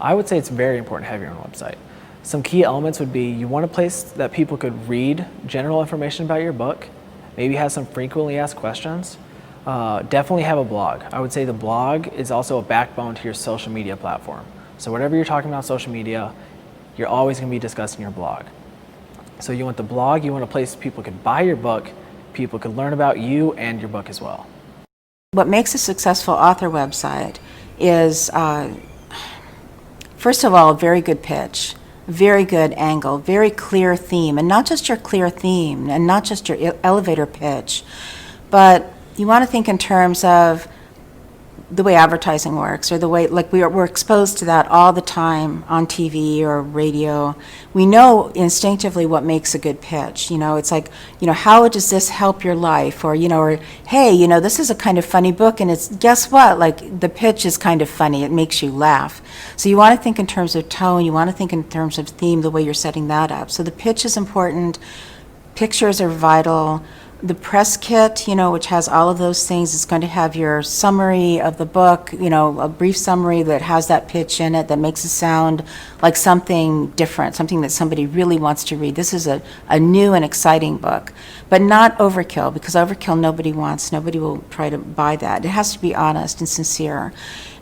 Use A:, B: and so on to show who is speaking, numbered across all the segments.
A: I would say it's very important to have your own website. Some key elements would be you want a place that people could read general information about your book, maybe have some frequently asked questions. Definitely have a blog. I would say the blog is also a backbone to your social media platform. So whatever you're talking about on social media, you're always going to be discussing your blog. So you want the blog, you want a place people could buy your book, people could learn about you and your book as well.
B: What makes a successful author website is, first of all, a very good pitch, very good angle, very clear theme, and not just your clear theme and not just your elevator pitch, but you want to think in terms of the way advertising works, or the way, like, we're exposed to that all the time on TV or radio. We know instinctively what makes a good pitch. It's like, how does this help your life? Or, or, hey, this is a kind of funny book, and it's, guess what? Like, the pitch is kind of funny. It makes you laugh. So you want to think in terms of tone. You want to think in terms of theme, the way you're setting that up. So the pitch is important. Pictures are vital. The press kit, which has all of those things, is going to have your summary of the book, a brief summary that has that pitch in it that makes it sound like something different, something that somebody really wants to read. This is a new and exciting book, but not overkill, because overkill nobody wants. Nobody will try to buy that. It has to be honest and sincere.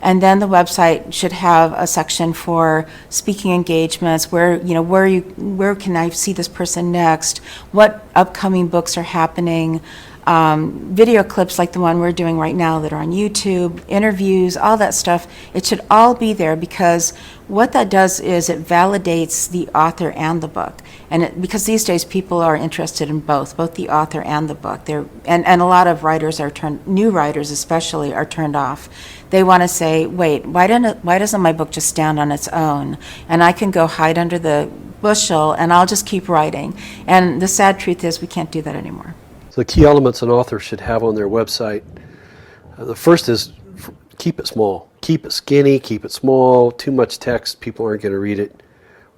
B: And then the website should have a section for speaking engagements, where can I see this person next? What upcoming books are happening? Video clips like the one we're doing right now that are on YouTube, interviews, all that stuff. It should all be there, because what that does is it validates the author and the book. And because these days people are interested in both the author and the book. And a lot of writers new writers especially, are turned off. They want to say, wait, why doesn't my book just stand on its own? And I can go hide under the bushel and I'll just keep writing. And the sad truth is we can't do that anymore.
C: So the key elements an author should have on their website, the first is keep it small. Keep it skinny, keep it small. Too much text, people aren't going to read it.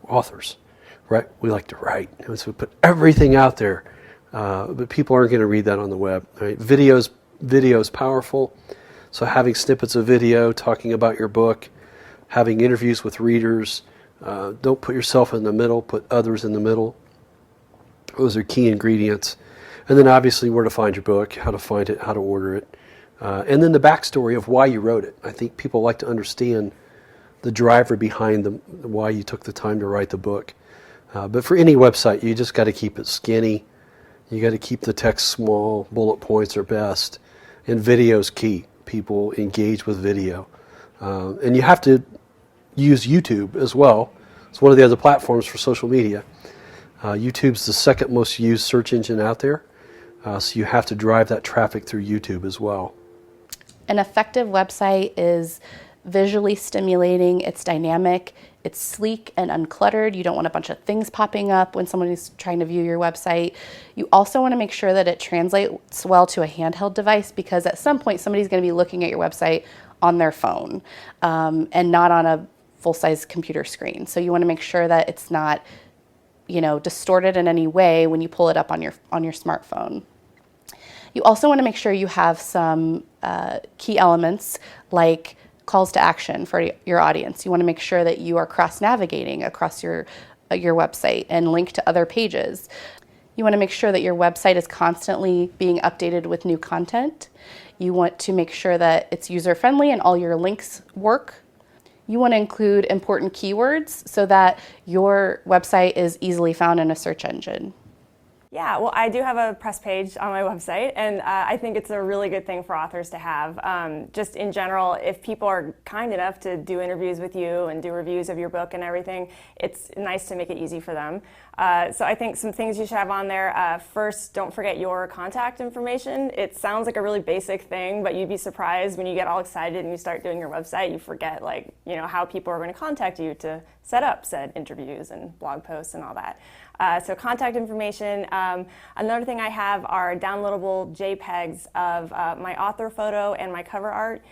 C: Authors, right? We like to write, so we put everything out there, but people aren't going to read that on the web. Right? Video's powerful, so having snippets of video talking about your book, having interviews with readers. Don't put yourself in the middle, put others in the middle. Those are key ingredients. And then obviously where to find your book, how to find it, how to order it. And then the backstory of why you wrote it. I think people like to understand the driver behind why you took the time to write the book. But for any website, you just got to keep it skinny. You got to keep the text small. Bullet points are best. And video's key. People engage with video. And you have to use YouTube as well. It's one of the other platforms for social media. YouTube's the second most used search engine out there. So you have to drive that traffic through YouTube as well.
D: An effective website is visually stimulating, it's dynamic, it's sleek and uncluttered. You don't want a bunch of things popping up when someone is trying to view your website. You also want to make sure that it translates well to a handheld device, because at some point somebody's going to be looking at your website on their phone and not on a full-size computer screen. So you want to make sure that it's not, distorted in any way when you pull it up on your smartphone. You also want to make sure you have some key elements like calls to action for your audience. You want to make sure that you are cross-navigating across your website and link to other pages. You want to make sure that your website is constantly being updated with new content. You want to make sure that it's user-friendly and all your links work. You want to include important keywords so that your website is easily found in a search engine.
E: Yeah, well, I do have a press page on my website, and I think it's a really good thing for authors to have. Just in general, if people are kind enough to do interviews with you and do reviews of your book and everything, it's nice to make it easy for them. So I think some things you should have on there. First, don't forget your contact information. It sounds like a really basic thing, but you'd be surprised when you get all excited and you start doing your website, you forget how people are going to contact you to set up said interviews and blog posts and all that. So contact information, Another thing I have are downloadable JPEGs of my author photo and my cover art,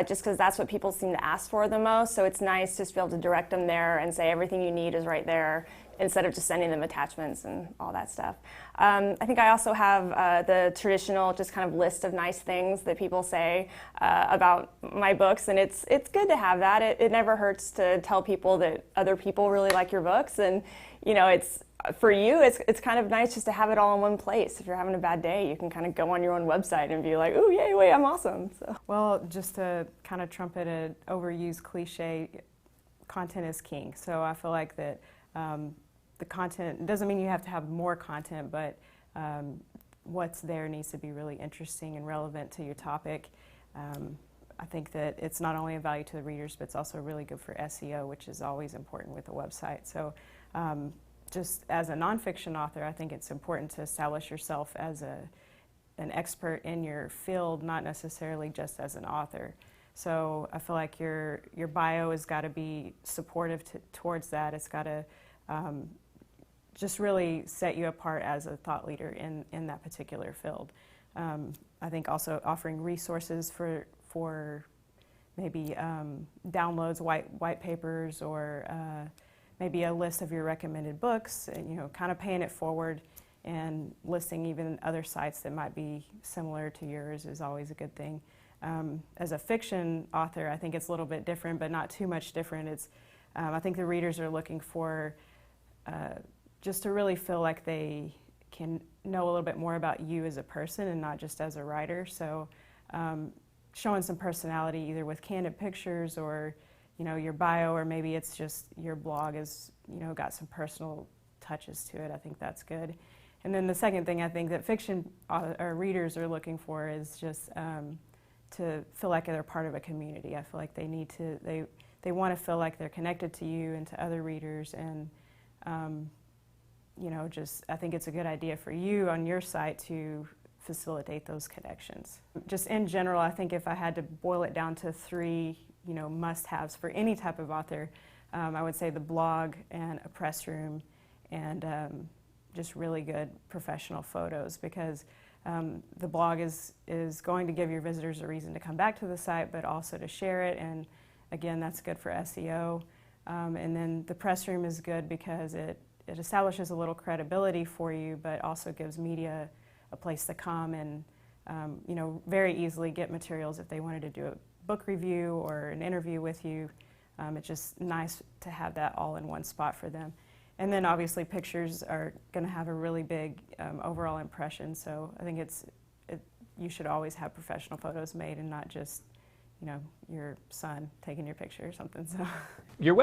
E: just because that's what people seem to ask for the most. So it's nice just to be able to direct them there and say everything you need is right there, instead of just sending them attachments and all that stuff. I think I also have the traditional just kind of list of nice things that people say about my books, and it's good to have that. It never hurts to tell people that other people really like your books, and you know, it's for you, it's kind of nice just to have it all in one place. If you're having a bad day, you can kind of go on your own website and be like, "Ooh, yay, wait, I'm awesome." So.
F: Well, just to kind of trumpet an overused cliche, content is king. So I feel like that the content doesn't mean you have to have more content, but what's there needs to be really interesting and relevant to your topic. I think that it's not only a value to the readers, but it's also really good for SEO, which is always important with a website. So just as a nonfiction author, I think it's important to establish yourself as an expert in your field, not necessarily just as an author. So I feel like your bio has got to be supportive towards that. It's got to just really set you apart as a thought leader in that particular field. I think also offering resources for maybe downloads, white papers, or maybe a list of your recommended books, and, you know, kind of paying it forward and listing even other sites that might be similar to yours is always a good thing. As a fiction author, I think it's a little bit different, but not too much different. It's I think the readers are looking for just to really feel like they can know a little bit more about you as a person and not just as a writer. So showing some personality either with candid pictures or, you know, your bio, or maybe it's just your blog is, you know, got some personal touches to it. I think that's good. And then the second thing I think that fiction readers are looking for is just to feel like they're part of a community. I feel like they need to, they want to feel like they're connected to you and to other readers, and you know, just I think it's a good idea for you on your site to facilitate those connections. Just in general, I think if I had to boil it down to three, you know, must-haves for any type of author, I would say the blog and a press room and just really good professional photos, because the blog is going to give your visitors a reason to come back to the site, but also to share it, and again, that's good for SEO. And then the press room is good because it establishes a little credibility for you, but also gives media a place to come and you know, very easily get materials if they wanted to do a book review or an interview with you. It's just nice to have that all in one spot for them. And then obviously pictures are going to have a really big overall impression, so I think you should always have professional photos made and not just, you know, your son taking your picture or something. So
G: Your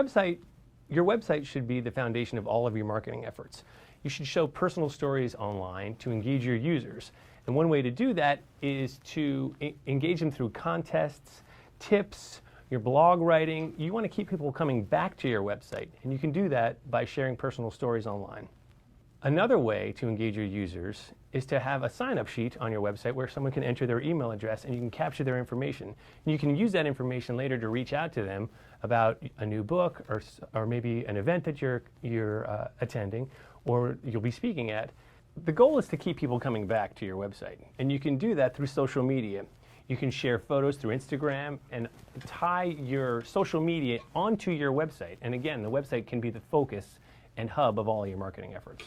G: website should be the foundation of all of your marketing efforts. You should show personal stories online to engage your users. And one way to do that is to engage them through contests, tips, your blog writing. You want to keep people coming back to your website, and you can do that by sharing personal stories online. Another way to engage your users is to have a sign-up sheet on your website where someone can enter their email address and you can capture their information. And you can use that information later to reach out to them about a new book or maybe an event that you're attending or you'll be speaking at. The goal is to keep people coming back to your website, and you can do that through social media. You can share photos through Instagram and tie your social media onto your website. And again, the website can be the focus and hub of all your marketing efforts.